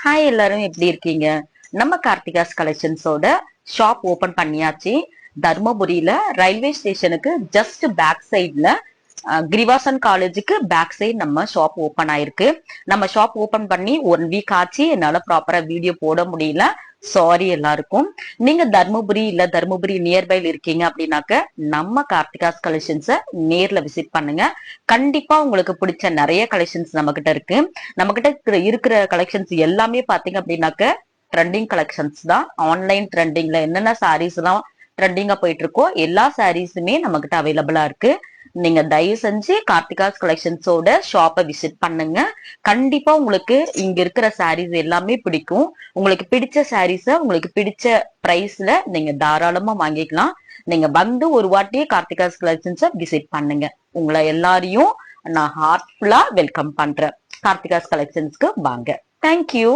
Hi எல்லாரும் எப்படி இருக்கீங்க? நம்ம கார்த்திகாஸ் கலெக்ஷன்ஸோட ஷாப் ஓபன் பண்ணியாச்சு. தர்மபுரியில ரயில்வே ஸ்டேஷனுக்கு ஜஸ்ட் பேக் சைட்ல கிரிவாசன் காலேஜுக்கு பேக் சைடு நம்ம ஷாப் ஓபன் ஆயிருக்கு. நம்ம ஷாப் ஓபன் பண்ணி 1 வீக் ஆச்சு. என்னால ப்ராப்பரா வீடியோ போட முடியல. சாரி எல்லாருக்கும். நீங்க தர்மபுரி இல்ல தர்மபுரி நியர்பைல இருக்கீங்க அப்படின்னாக்க நம்ம கார்த்திகாஸ் கலெக்ஷன்ஸ நேர்ல விசிட் பண்ணுங்க. கண்டிப்பா உங்களுக்கு பிடிச்ச நிறைய கலெக்ஷன்ஸ் நம்ம கிட்ட இருக்கு. நம்ம கிட்ட இருக்கிற கலெக்ஷன்ஸ் எல்லாமே பாத்தீங்க அப்படின்னாக்க ட்ரெண்டிங் கலெக்ஷன்ஸ் தான். ஆன்லைன் ட்ரெண்டிங்ல என்னென்ன சாரீஸ் எல்லாம் ட்ரெண்டிங்கா போயிட்டு இருக்கோ எல்லா சாரீஸுமே நம்ம கிட்ட அவைலபிளா இருக்கு. நீங்க தயவு செஞ்சு கார்த்திகாஸ் கலெக்ஷன்ஸோட ஷாப்பை விசிட் பண்ணுங்க. கண்டிப்பா உங்களுக்கு இங்க இருக்கிற சாரீஸ் எல்லாமே பிடிக்கும். உங்களுக்கு பிடிச்ச சாரீஸ உங்களுக்கு பிடிச்ச பிரைஸ்ல நீங்க தாராளமா வாங்கிக்கலாம். நீங்க வந்து ஒரு வாட்டியே கார்த்திகாஸ் கலெக்ஷன்ஸ விசிட் பண்ணுங்க. உங்களை எல்லாரையும் நான் ஹார்ட்ஃபுல்லா வெல்கம் பண்றேன். கார்த்திகாஸ் கலெக்ஷன்ஸ்க்கு வாங்க. தேங்க்யூ.